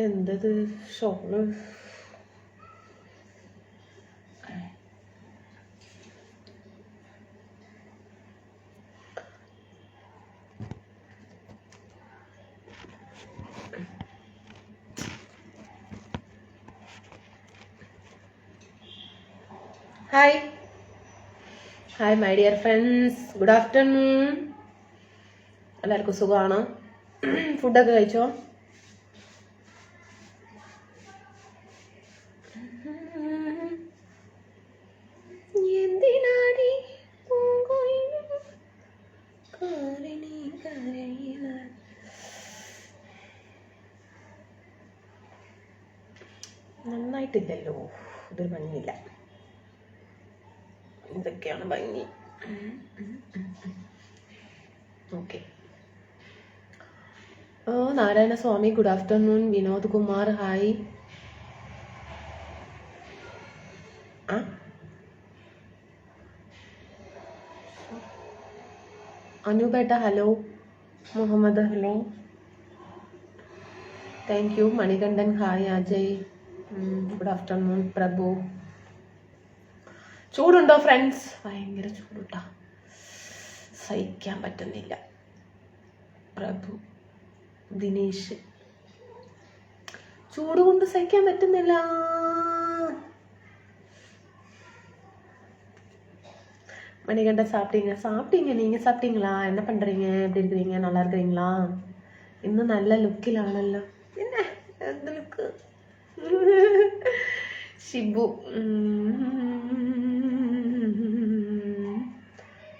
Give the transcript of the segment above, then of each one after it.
എന്തത് shawl? Hi hi my dear friends, good afternoon. എല്ലാവർക്കും സുഖമാണോ? ഫുഡൊക്കെ കഴിച്ചോ? നന്നായിട്ടില്ലല്ലോ, ഇതൊരു ഭംഗിയില്ല. ഇതൊക്കെയാണ് ഭംഗി. ഓക്കെ. ഓ Narayana Swami, good afternoon. Vinod Kumar, hi. അനുപേട്ട hello. Muhammad hello, thank you. Manikandan hi. Ajay good afternoon. Prabhu, ചൂടുണ്ടോ ഫ്രണ്ട്സ്? ഭയങ്കര ചൂടുട്ടാ, സഹിക്കാൻ പറ്റുന്നില്ല. പ്രഭു, ദിനേശ്, ചൂട് കൊണ്ട് സഹിക്കാൻ പറ്റുന്നില്ല. மணிகண்ட சாப்பிட்டீங்க நீங்க சாப்பிட்டீங்களா? என்ன பண்றீங்க? எப்படி இருக்கிறீங்க? நல்லா இருக்கிறீங்களா? இன்னும் நல்ல ലുക്കിലാണല്ലോ. என்ன എന്ത് ലുക്ക്? ഷിബു,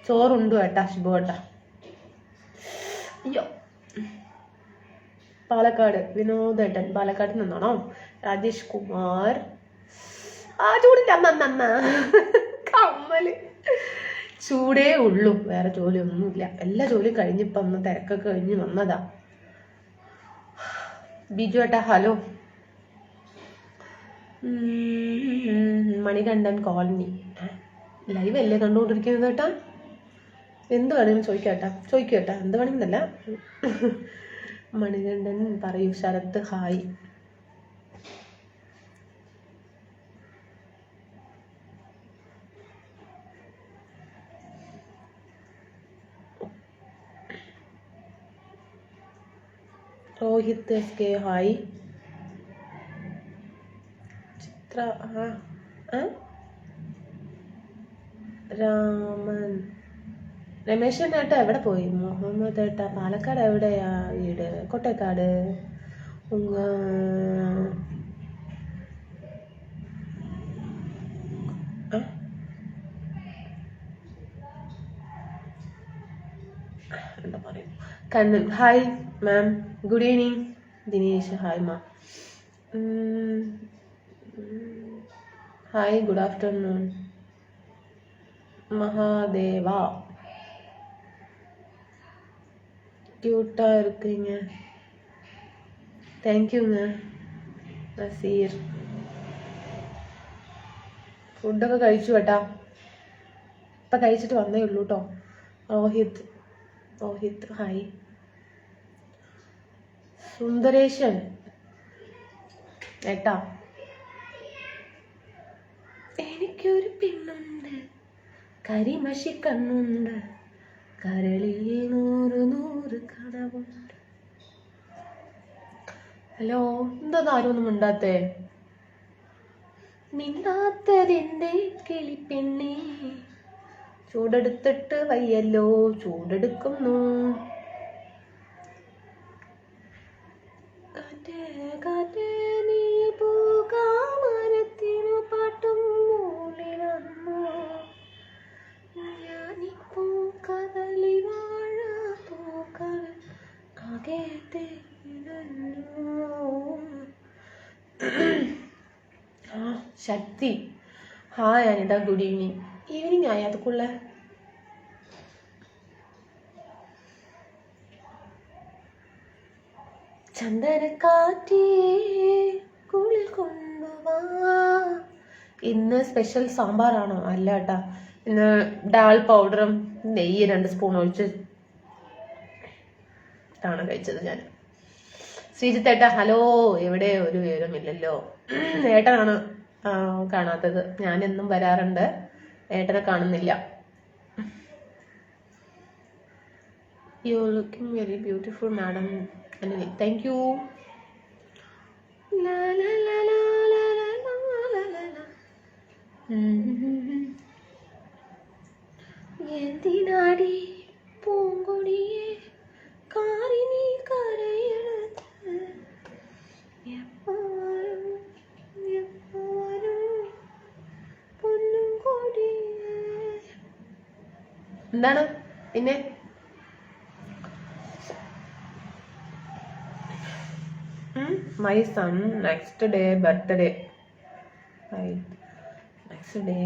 ചോറുണ്ടു കേട്ടാ ഷിബു കേട്ടാ. അയ്യോ. പാലക്കാട് വിനോദേട്ടൻ, പാലക്കാട് നിന്നാണോ? രാജേഷ് കുമാർ, ചൂടിന്റെ അമ്മ കമ്മല്. ചൂടേ ഉള്ളൂ, വേറെ ജോലിയൊന്നുമില്ല. എല്ലാ ജോലിയും കഴിഞ്ഞിപ്പോ ഒന്ന് തിരക്കൊക്കെ കഴിഞ്ഞ് വന്നതാ. ബിജു ഏട്ടാ ഹലോ. മണികണ്ഠൻ കോളനി ലൈവ് അല്ലേ കണ്ടുകൊണ്ടിരിക്കുന്നത് കേട്ടാ? എന്ത് വേണമെങ്കിലും ചോദിക്കേട്ടാ, എന്ത് വേണമെന്നല്ല. മണികണ്ഠൻ പറയൂ. Sarath hi. Rohit S K hi. Chitra Raman, Rameshan ഏട്ടാ എവിടെ പോയി? മുഹമ്മദ് ഏട്ടാ പാലക്കാട് എവിടെയാ വീട്? കോട്ടേക്കാട്. എന്താ പറയും? Kannan hi ma'am, good evening. Dinesh hi ma'am. Hi, good afternoon. Mahadeva, ക്യൂട്ടാ இருக்கீங்க, താങ്ക്യൂங்க. നസീർ, ഫുഡൊക്കെ കഴിച്ചു കേട്ടാ, ഇപ്പം കഴിച്ചിട്ട് വന്നേ ഉള്ളൂ കേട്ടോ. രോഹിത് ഹായ്. സുന്ദരേശൻ ഏട്ടാ, എനിക്കൊരു പെണ്ണുണ്ട്, കരിമഷി കണ്ണുണ്ട്, കരളിൽ 100 കനവുണ്ട്. ഹലോ, എന്താ ആരും ഒന്നും മിണ്ടാത്തേ? മിണ്ടാത്തതിൻ്റെ കിളിപ്പെണ്ണേ, ചൂടെടുത്തിട്ട് വയ്യല്ലോ, ചൂടെടുക്കുന്നു. കാറ്റേ നീ പൂക്കാമരത്തിനു പാട്ടും മൂളിലന്നു, ഞാനിപ്പോ കദളി വാഴ പൂക്കൾ ആകെ. Shakti hi Anitha, good evening. Evening ആയി അതുക്കുള്ള. ചന്ദനക്കാറ്റേ കുളിൽ കൊണ്ടുവാ. ഇന്ന് സ്പെഷ്യൽ സാമ്പാറാണോ? അല്ല കേട്ടാ, ഇന്ന് ഡാൽ പൗഡറും നെയ്യ് 2 സ്പൂൺ ഒഴിച്ച് ാണ് കഴിച്ചത് ഞാൻ. ശ്രീജിത്തേട്ടാ ഹലോ, എവിടെ ഒരു വിവരമില്ലല്ലോ. ഏട്ടനാണ് കാണാത്തത്. ഞാനെന്നും വരാറുണ്ട്, ഏട്ടനെ കാണുന്നില്ല. You looking very beautiful madam. Thank you. എന്തിനാടി പൂങ്കൊടിയെ കാറിനി കരയെടുത്ത് എപ്പോഴും പൊന്നും കൊടിയെ. എന്താണ് പിന്നെ? My son next day birthday. Right. Next day.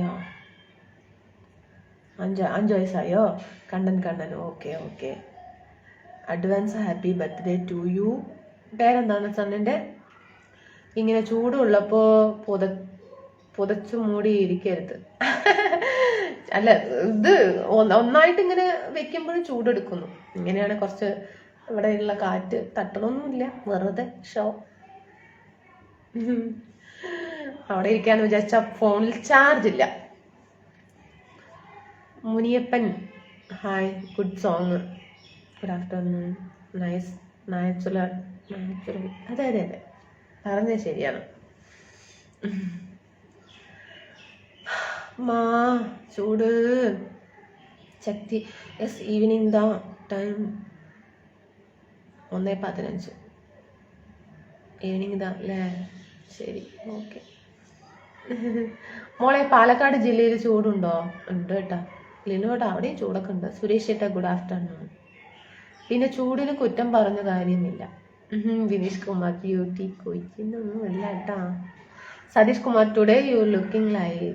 അഞ്ച് വയസ്സായോ? Kannan. Okay. Advance happy birthday to you. പേരെന്താണ് സണ്ണിൻ്റെ? ഇങ്ങനെ ചൂടുള്ളപ്പോ പുതച്ചു മൂടി ഇരിക്കരുത്. അല്ല, ഇത് ഒന്നായിട്ട് ഇങ്ങനെ വെക്കുമ്പോഴും ചൂടെടുക്കുന്നു. ഇങ്ങനെയാണ് കുറച്ച് ഇവിടെയുള്ള കാറ്റ് തട്ടണമൊന്നുമില്ല, വെറുതെ ഷോ. അവിടെ ഇരിക്കാന്ന് വിചാരിച്ച ഫോണിൽ ചാർജ് ഇല്ല. Muniyappan hi, good song, good afternoon, nice, natural. അതെ പറഞ്ഞത് ശരിയാണ്. മാ ചൂട് ശക്തി. Yes, evening the time 1:15 evening അല്ലേ? ശരി, ഓക്കെ. മോളെ, പാലക്കാട് ജില്ലയിൽ ചൂടുണ്ടോ? ഉണ്ട് കേട്ടോ. ലിനുവേട്ടാ അവിടെയും ചൂടൊക്കെ ഉണ്ട്. സുരേഷ് ഏട്ടാ ഗുഡ് ആഫ്റ്റർനൂൺ. പിന്നെ ചൂടിന് കുറ്റം പറഞ്ഞ കാര്യമില്ല. വിനീഷ് കുമാർ ബ്യൂട്ടി കൊയ്ക്കുന്നൊന്നും അല്ല കേട്ടാ. Satheesh Kumar today you looking like.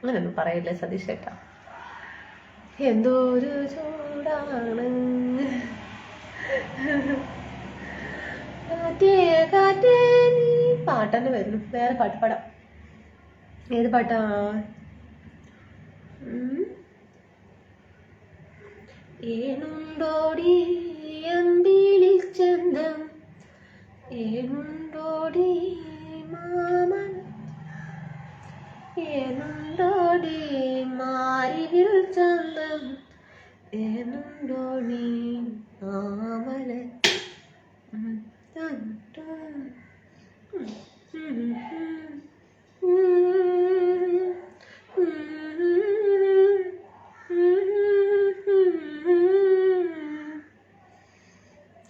അങ്ങനെയൊന്നും പറയില്ലേ സതീഷ് ഏട്ടാ. എന്തോരു ചൂടാണ്. പാട്ടന്നെ വരുന്നു. വേറെ പാട്ട് പാടാം. ഏത് പാട്ടാ? ഏനുണ്ടോടി അമ്പിളിൽ ചന്തം, ഏനുണ്ടോടി മാമൻ, ഏനുണ്ടോടി മാരിവിൽ ചന്തം, ഏനുണ്ടോടി മാമല.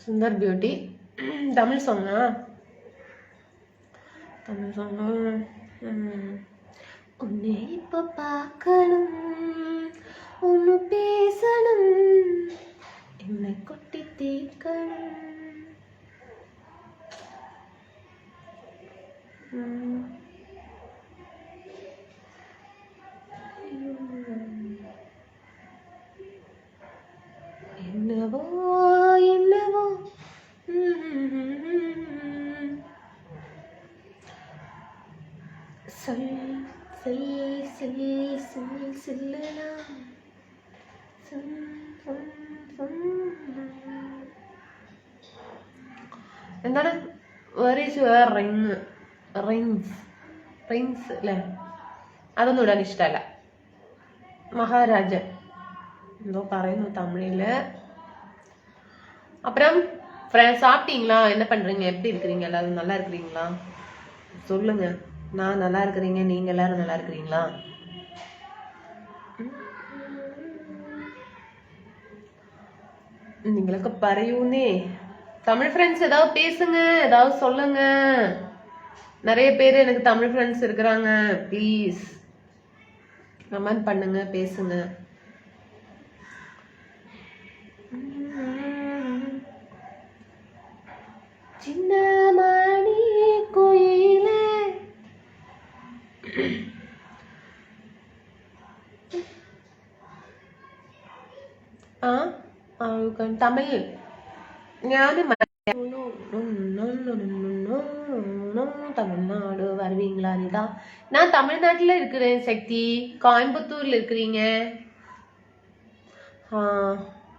சுந்தர் பியூட்டி தமிழ் சொன்னா உன்னை இப்ப பார்க்கணும், ஒன்னு பேசணும், என்னை கொட்டி தீர்க்கணும். என்னவோ എന്താണ്? വേറെ റിങ്സ് അല്ലേ? അതൊന്നും ഇടാൻ ഇഷ്ടമല്ല. മഹാരാജൻ എന്തോ പറയുന്നു തമിഴില്. அப்புறம் சாப்பிட்டீங்களா? என்ன பண்றீங்க? எப்படி இருக்கிறீங்க? எல்லாரும் நல்லா இருக்கிறீங்களா? சொல்லுங்க. நான் நல்லா இருக்கிறீங்க, நீங்க எல்லாரும் நல்லா இருக்கிறீங்களா? நீங்களுக்கு பரையூனே. தமிழ் ஃப்ரெண்ட்ஸ் ஏதாவது பேசுங்க, ஏதாவது சொல்லுங்க. நிறைய பேர் எனக்கு தமிழ் ஃப்ரெண்ட்ஸ் இருக்கிறாங்க. ப்ளீஸ் கமெண்ட் பண்ணுங்க, பேசுங்க. சின்ன மணி கோயிலே தமிழ் ഞാൻ தமிழ்நாடு வருவீங்களா? நீதான். நான் தமிழ்நாட்டுல இருக்கிறேன் சக்தி. கோயம்புத்தூர்ல இருக்கிறீங்க.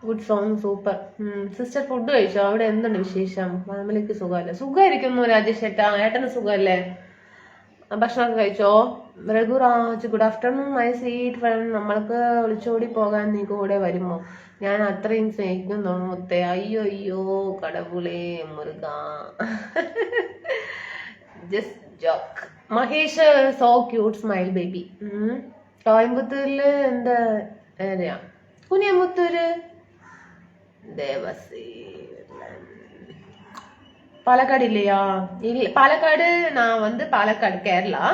Good song, super. Sister food കഴിച്ചോ? അവിടെ എന്തുണ്ട് വിശേഷം? ഫാമിലിക്ക് സുഖമല്ലേ? സുഖമായിരിക്കുന്നു രാജേഷ് ഏട്ടാ. ഏട്ടന് സുഖമല്ലേ? ഭക്ഷണമൊക്കെ കഴിച്ചോ? Raghuraj, good afternoon my sweet friend. നമ്മൾക്ക് ഒളിച്ചോടി പോകാൻ നീ കൂടെ വരുമോ? ഞാൻ അത്രയും സ്നേഹിക്കുന്നു മുത്തേ. അയ്യോ അയ്യോ കടവുളേ മുരുക. Just joke. Mahesh so cute smile baby. കോയമ്പത്തൂരില് എന്താ ഏരിയ? കുനിയമ്പത്തൂര്. ദേവസി பாலக்காடு இல்லையா? இல்ல, பாலக்காடு நான் வந்து பாலக்காடு கேரளா.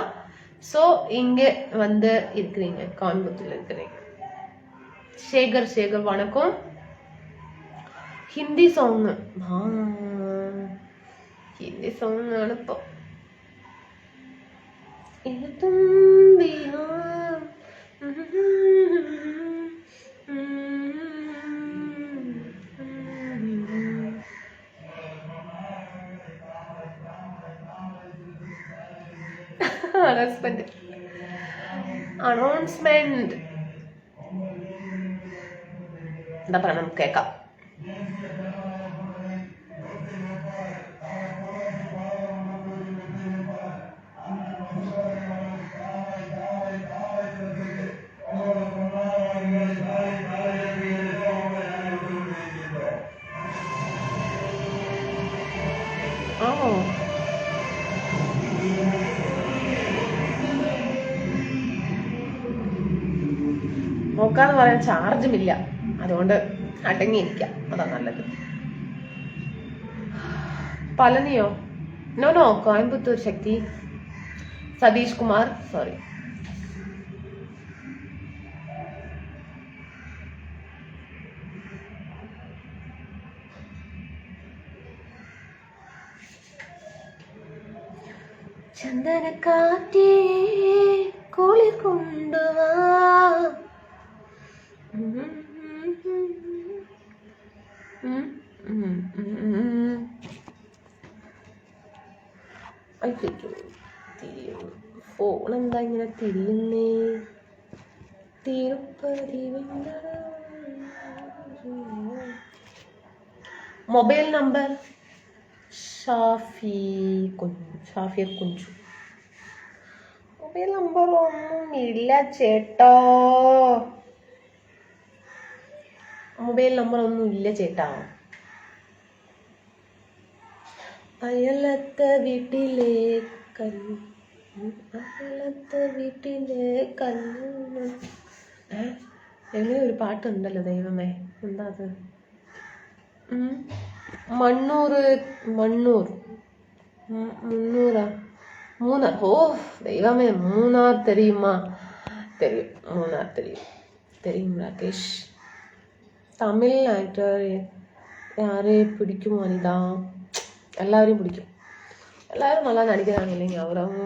ஸோ இங்க வந்து இருக்கிறீங்க, கோயம்புத்தூர்ல இருக்கிறீங்க. சேகர் வணக்கம். ஹிந்தி சாங், ஹிந்தி சாங் அனுப்போம். இது தும்பினா അനൗൺസ്മെന്റ് എന്താ പറയാ, നമുക്ക് കേൾക്കാം. നോക്കാന്ന് പറയാൻ ചാർജും ഇല്ല, അതുകൊണ്ട് അടങ്ങിയിരിക്കാം, അതാ നല്ലത്. പളനിയോ? നോ കോയമ്പത്തൂർ. ശക്തി സതീഷ് കുമാർ, സോറി. ചന്ദനക്കാറ്റേ കുളിർ കൊണ്ടുവാ, ഫോണെന്താ ഇങ്ങനെ തിരിയുന്നേ? Tirupati mobile number Shafiya Kunju. Mobile number ഒന്നും ഇല്ല ചേട്ടാ, മൊബൈൽ നമ്പർ ഒന്നും ഇല്ല ചേട്ടാ. അയലത്തെ വീട്ടിലെ കല്ല്, അയലത്തെ വീട്ടിലെ കല്ല്. എങ്ങനെ ഒരു പാട്ടുണ്ടല്ലോ ദൈവമേ, എന്താ അത്? മൂന്നാർ. ഓ ദൈവമേ, മൂന്നാർ തെരിയുമാ? தெரியும், மூணார் தெரியும் ராகேஷ். தமிழ் ஆக்டர் யாரே பிடிக்கும்? அனிதா. எல்லாரையும் பிடிக்கும், எல்லாரும் நல்லா நடிக்கிறாங்க இல்லைங்க. அவரும்